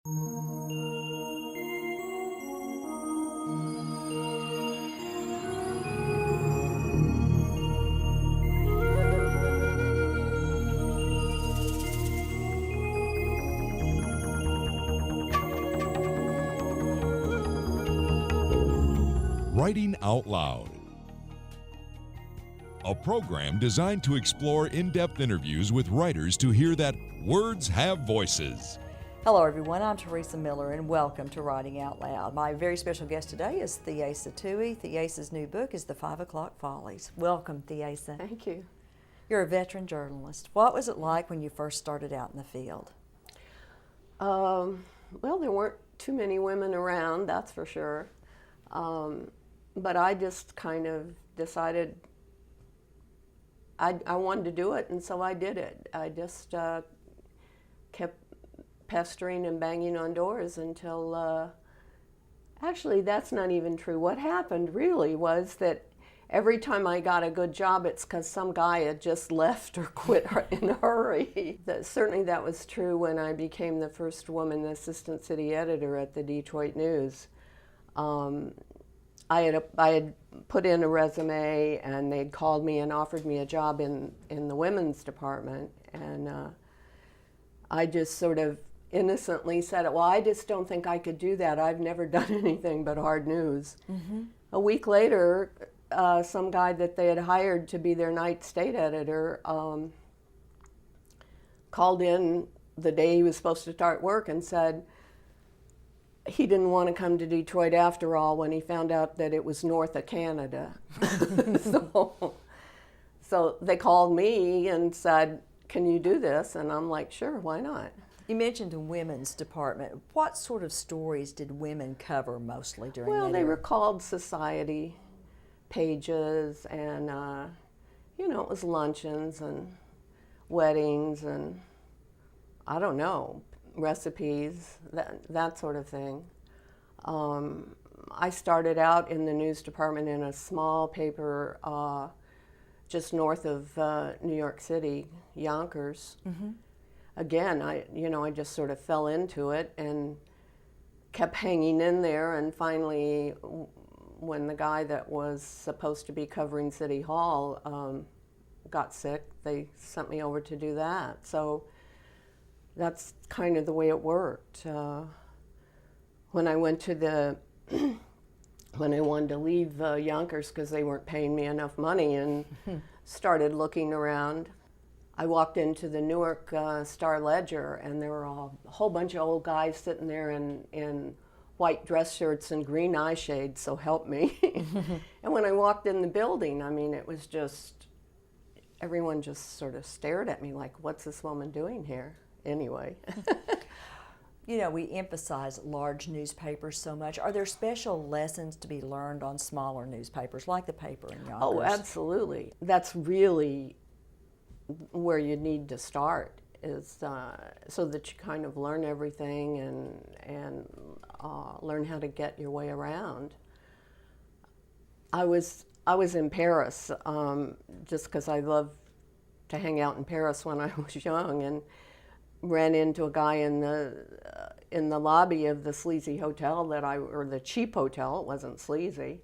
Writing Out Loud, a program designed to explore in-depth interviews with writers to hear that words have voices. Hello everyone, I'm Teresa Miller and welcome to Writing Out Loud. My very special guest today is Theasa Tuohy. Theasa's new book is The 5 O'Clock Follies. Welcome, Theasa. Thank you. You're a veteran journalist. What was it like when you first started out in the field? Well, there weren't too many women around, that's for sure. But I just kind of decided I wanted to do it, and so I did it. I just kept pestering and banging on doors until, actually that's not even true. What happened really was that every time I got a good job, it's because some guy had just left or quit in a hurry. Certainly that was true when I became the first woman assistant city editor at the Detroit News. I had put in a resume, and they'd called me and offered me a job in the women's department, and I just sort of innocently said, well, I just don't think I could do that. I've never done anything but hard news. Mm-hmm. A week later, some guy that they had hired to be their night state editor called in the day he was supposed to start work and said he didn't want to come to Detroit after all when he found out that it was north of Canada. So they called me and said, can you do this? And I'm like, sure, why not? You mentioned the women's department. What sort of stories did women cover mostly during that era? Well, they were called society pages, and it was luncheons and weddings and I don't know, recipes, that sort of thing. I started out in the news department in a small paper just north of New York City, Yonkers. Mm-hmm. Again, I just sort of fell into it and kept hanging in there, and finally when the guy that was supposed to be covering City Hall got sick, they sent me over to do that. So that's kind of the way it worked. When I went to when I wanted to leave Yonkers because they weren't paying me enough money and started looking around, I walked into the Newark Star-Ledger, and there were a whole bunch of old guys sitting there in white dress shirts and green eye shades, so help me. And when I walked in the building, I mean, it was just, everyone just sort of stared at me like, what's this woman doing here? Anyway. We emphasize large newspapers so much. Are there special lessons to be learned on smaller newspapers, like the paper in Yonkers? Oh, absolutely. That's really where you need to start, is so that you kind of learn everything and learn how to get your way around. I was in Paris just because I loved to hang out in Paris when I was young, and ran into a guy in the lobby of the sleazy hotel or the cheap hotel, it wasn't sleazy,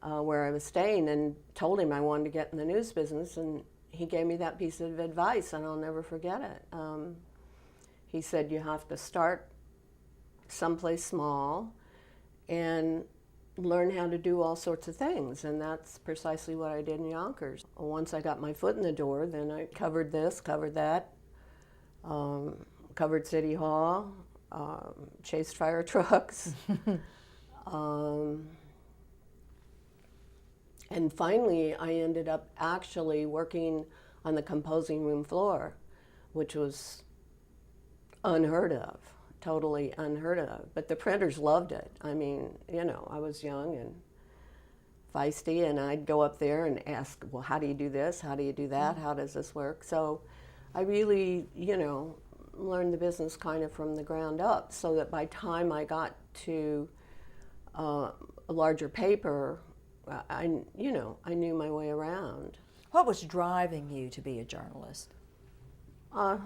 where I was staying, and told him I wanted to get in the news business, and he gave me that piece of advice, and I'll never forget it. He said, you have to start someplace small and learn how to do all sorts of things, and that's precisely what I did in Yonkers. Once I got my foot in the door, then I covered this, covered that, covered City Hall, chased fire trucks, and finally I ended up actually working on the composing room floor, which was unheard of, totally unheard of. But the printers loved it. I mean, I was young and feisty, and I'd go up there and ask, well, how do you do this? How do you do that? How does this work? So I really, learned the business kind of from the ground up, so that by the time I got to a larger paper, I knew my way around. What was driving you to be a journalist? I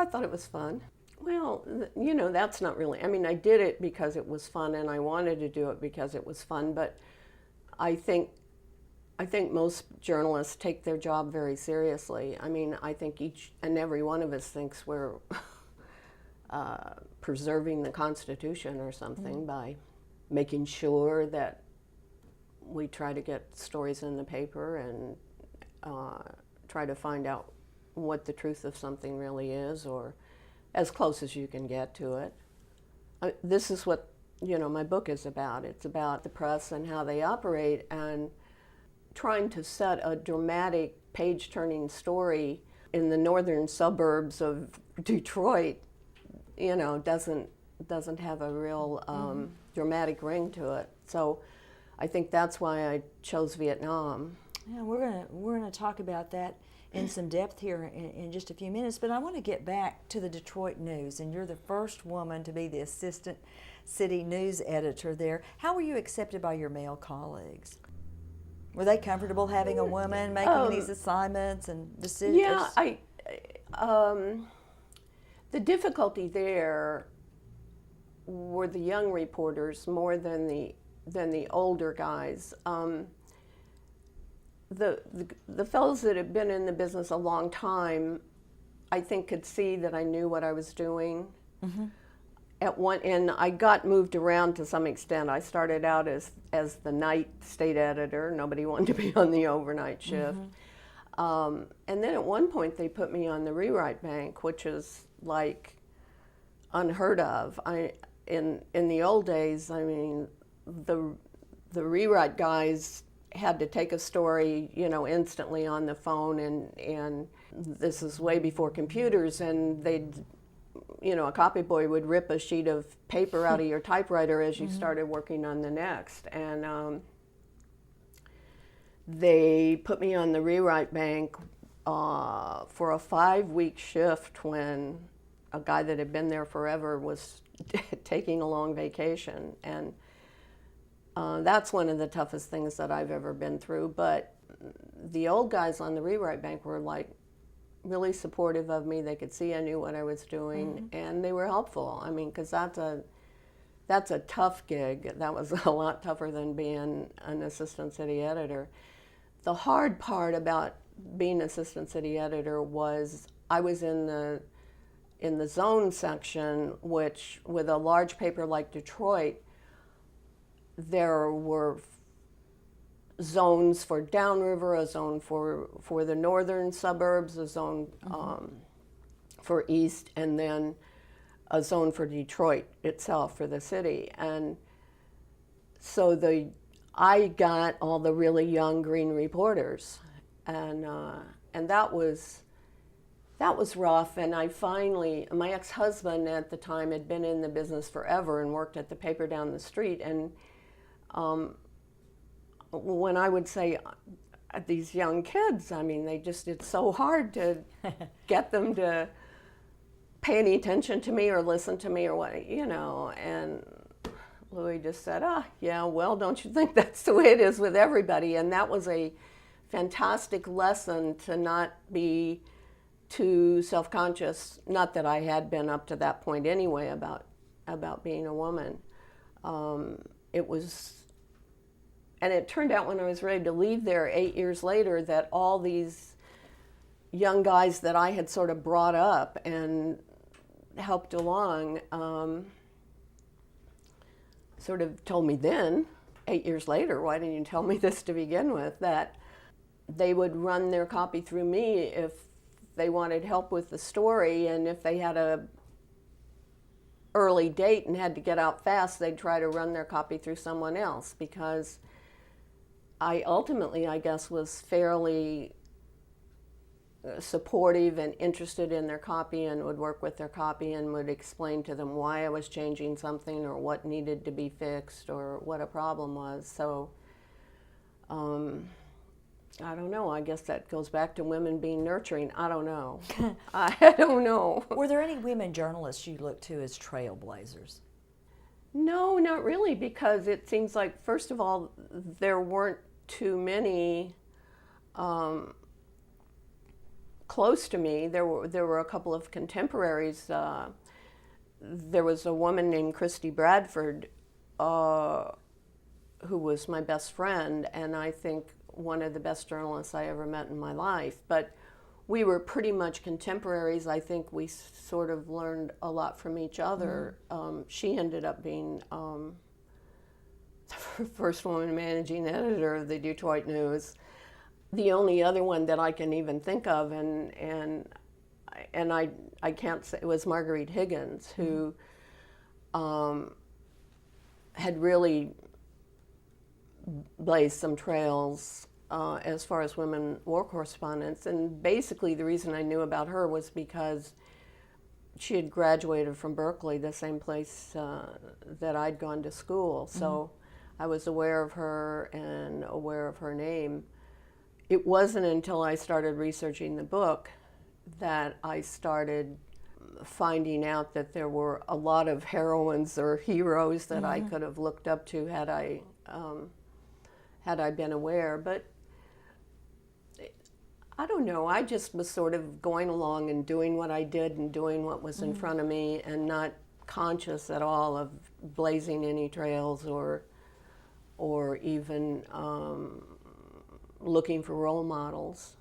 thought it was fun. Well, you know, that's not really, I mean, I did it because it was fun and I wanted to do it because it was fun, but I think most journalists take their job very seriously. I mean, I think each and every one of us thinks we're preserving the Constitution or something by making sure that we try to get stories in the paper and try to find out what the truth of something really is, or as close as you can get to it. This is what, you know, my book is about. It's about the press and how they operate, and trying to set a dramatic, page-turning story in the northern suburbs of Detroit, you know, doesn't have a real dramatic ring to it. So I think that's why I chose Vietnam. Yeah, we're gonna talk about that in some depth here in just a few minutes, but I want to get back to the Detroit News, and you're the first woman to be the assistant city news editor there. How were you accepted by your male colleagues? Were they comfortable having a woman making these assignments and decisions? Yeah, the difficulty there were the young reporters more than the older guys. The fellows that had been in the business a long time, I think, could see that I knew what I was doing. And I got moved around to some extent. I started out as the night state editor. Nobody wanted to be on the overnight shift. And then at one point they put me on the rewrite bank, which is like unheard of. In the old days, I mean, the rewrite guys had to take a story, you know, instantly on the phone, and this is way before computers, and they'd, you know, a copy boy would rip a sheet of paper out of your typewriter as you started working on the next. And they put me on the rewrite bank for a 5-week shift when a guy that had been there forever was taking a long vacation. And that's one of the toughest things that I've ever been through. But the old guys on the rewrite bank were like really supportive of me. They could see I knew what I was doing, and they were helpful. I mean, because that's a tough gig. That was a lot tougher than being an assistant city editor. The hard part about being assistant city editor was I was in the zone section, which with a large paper like Detroit, there were zones for downriver, a zone for the northern suburbs, a zone for east, and then a zone for Detroit itself, for the city. And so I got all the really young green reporters, and that was rough. And my ex-husband at the time had been in the business forever and worked at the paper down the street, and when I would say these young kids, I mean, it's so hard to get them to pay any attention to me or listen to me or what, you know. And Louis just said, yeah, well, don't you think that's the way it is with everybody? And that was a fantastic lesson to not be too self-conscious, not that I had been up to that point anyway about being a woman. And it turned out when I was ready to leave there 8 years later that all these young guys that I had sort of brought up and helped along sort of told me then, 8 years later, why didn't you tell me this to begin with, that they would run their copy through me if they wanted help with the story, and if they had a early date and had to get out fast, they'd try to run their copy through someone else, because I ultimately, I guess, was fairly supportive and interested in their copy, and would work with their copy and would explain to them why I was changing something or what needed to be fixed or what a problem was. So I don't know. I guess that goes back to women being nurturing. I don't know. I don't know. Were there any women journalists you looked to as trailblazers? No, not really, because it seems like, first of all, there weren't too many close to me. There were a couple of contemporaries. there was a woman named Christy Bradford who was my best friend, and I think one of the best journalists I ever met in my life. But we were pretty much contemporaries. I think we sort of learned a lot from each other. She ended up being the first woman managing editor of the Detroit News. The only other one that I can even think of, and I can't say, it was Marguerite Higgins, who had really blazed some trails as far as women war correspondents. And basically the reason I knew about her was because she had graduated from Berkeley, the same place that I'd gone to school. So I was aware of her and aware of her name. It wasn't until I started researching the book that I started finding out that there were a lot of heroines or heroes that I could have looked up to had I been aware. But I don't know, I just was sort of going along and doing what I did and doing what was in front of me, and not conscious at all of blazing any trails or even looking for role models.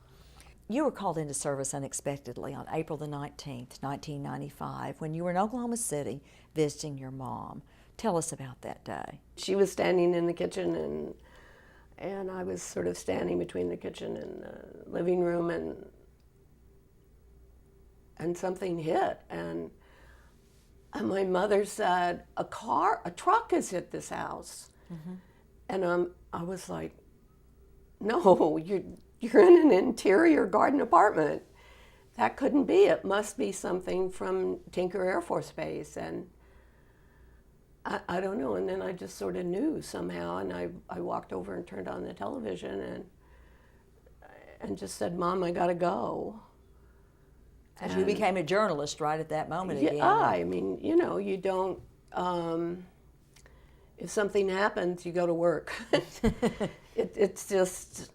You were called into service unexpectedly on April the 19th, 1995, when you were in Oklahoma City visiting your mom. Tell us about that day. She was standing in the kitchen, and I was sort of standing between the kitchen and the living room, and something hit, and my mother said, a truck has hit this house. And I was like, no, you're in an interior garden apartment. That couldn't be. It must be something from Tinker Air Force Base. And I don't know. And then I just sort of knew somehow. And I walked over and turned on the television and just said, Mom, I gotta go. And you became a journalist right at that moment again. Yeah, I mean, you know, you don't, if something happens, you go to work. It's just...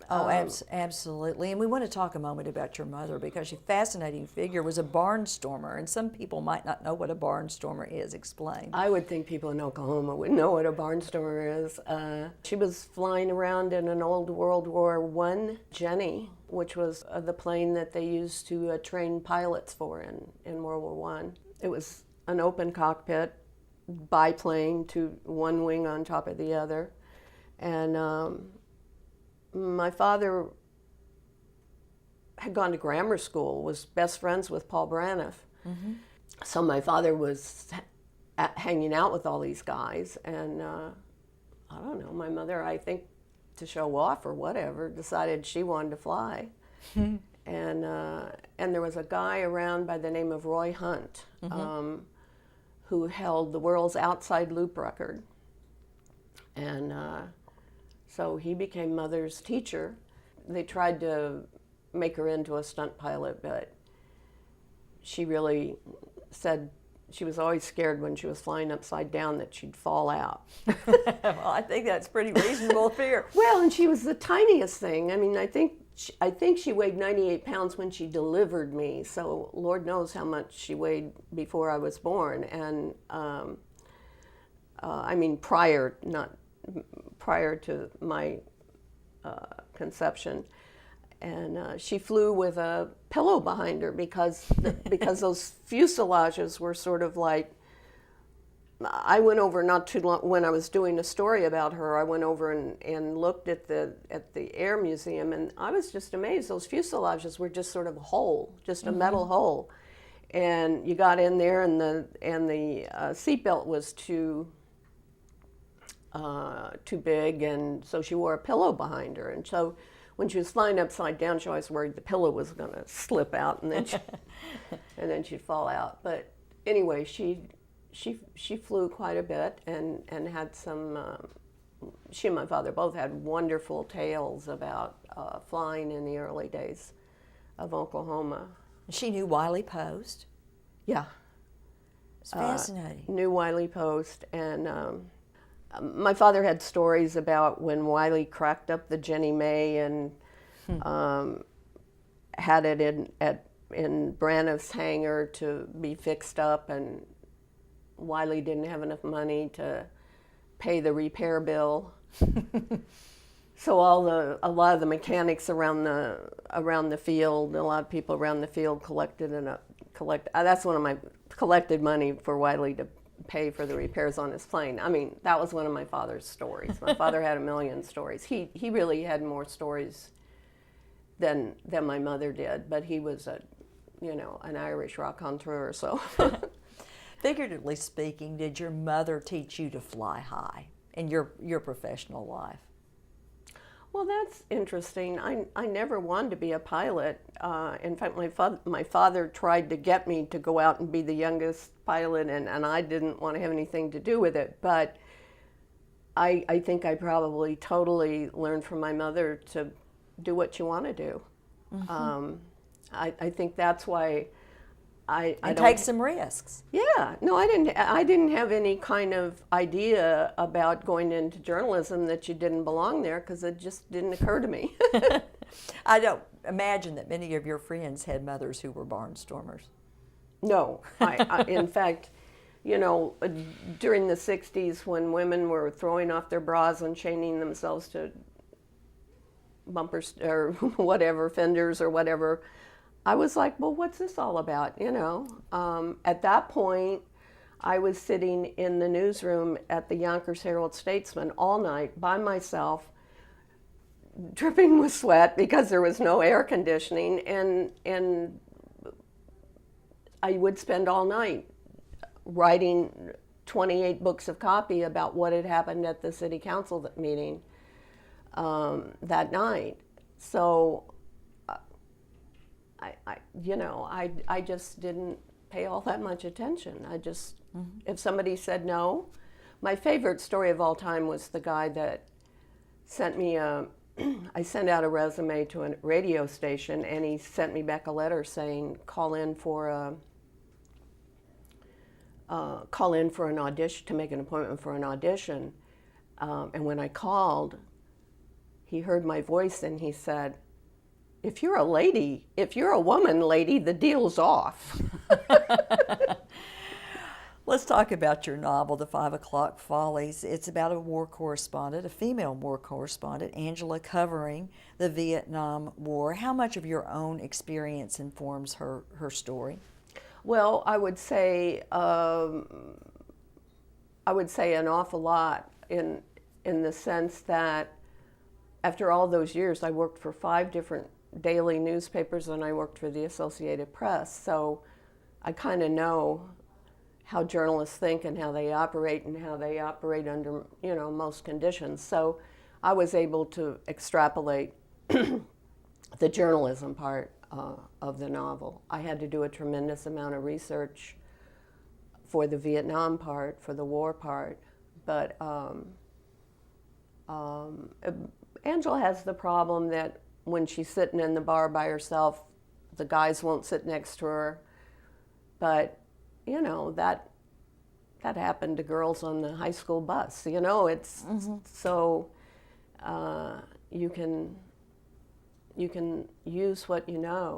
absolutely. And we want to talk a moment about your mother, because she's a fascinating figure, was a barnstormer, and some people might not know what a barnstormer is. Explain. I would think people in Oklahoma would know what a barnstormer is. She was flying around in an old World War I Jenny, which was the plane that they used to train pilots for in World War I. It was an open cockpit, biplane, to one wing on top of the other. And my father had gone to grammar school, was best friends with Paul Braniff. So my father was hanging out with all these guys, and I don't know, my mother, I think to show off or whatever, decided she wanted to fly. And there was a guy around by the name of Roy Hunt, who held the world's outside loop record. And so he became Mother's teacher. They tried to make her into a stunt pilot, but she really said she was always scared when she was flying upside down that she'd fall out. Well, I think that's pretty reasonable fear. Well, and she was the tiniest thing. I mean, I think she weighed 98 pounds when she delivered me, so Lord knows how much she weighed before I was born. And I mean, prior to my conception. And she flew with a pillow behind her because those fuselages were sort of like, I went over not too long, when I was doing a story about her, I went over and looked at the Air Museum, and I was just amazed. Those fuselages were just sort of a hole, just a metal hole. And you got in there, and the seatbelt was too big, and so she wore a pillow behind her. And so when she was flying upside down, she always worried the pillow was going to slip out, and then she'd fall out. But anyway, she flew quite a bit and had some. She and my father both had wonderful tales about flying in the early days of Oklahoma. She knew Wiley Post. Yeah, It's fascinating. knew Wiley Post, and my father had stories about when Wiley cracked up the Jenny May and had it in Braniff's hangar to be fixed up, and Wiley didn't have enough money to pay the repair bill. So a lot of the mechanics around the field, a lot of people around the field collected that's one of my collected money for Wiley to pay for the repairs on his plane. I mean, that was one of my father's stories. My father had a million stories. He really had more stories than my mother did, but he was an Irish raconteur, so. Figuratively speaking, did your mother teach you to fly high in your professional life? Well, that's interesting. I never wanted to be a pilot. In fact, my father tried to get me to go out and be the youngest pilot, and I didn't want to have anything to do with it. But I think I probably totally learned from my mother to do what you want to do. Mm-hmm. I think that's why I don't take some risks. Yeah, no, I didn't have any kind of idea about going into journalism that you didn't belong there, because it just didn't occur to me. I don't imagine that many of your friends had mothers who were barnstormers. No, in fact, during the 60s, when women were throwing off their bras and chaining themselves to bumpers or whatever, fenders or whatever, I was like, well, what's this all about, At that point, I was sitting in the newsroom at the Yonkers Herald-Statesman all night by myself, dripping with sweat because there was no air conditioning, and I would spend all night writing 28 books of copy about what had happened at the city council meeting that night. So I just didn't pay all that much attention. If somebody said no, my favorite story of all time was the guy that sent me I sent out a resume to a radio station, and he sent me back a letter saying, call in for an audition, to make an appointment for an audition. And when I called, he heard my voice and he said, if you're a woman, lady, the deal's off. Let's talk about your novel, The 5 O'Clock Follies. It's about a war correspondent, a female war correspondent, Angela, covering the Vietnam War. How much of your own experience informs her story? Well, I would say an awful lot in the sense that after all those years, I worked for 5 different daily newspapers, and I worked for the Associated Press. So I kind of know how journalists think and how they operate under, most conditions. So I was able to extrapolate the journalism part of the novel. I had to do a tremendous amount of research for the Vietnam part, for the war part, but Angela has the problem that when she's sitting in the bar by herself, the guys won't sit next to her. But, that happened to girls on the high school bus. It's so you can use what you know.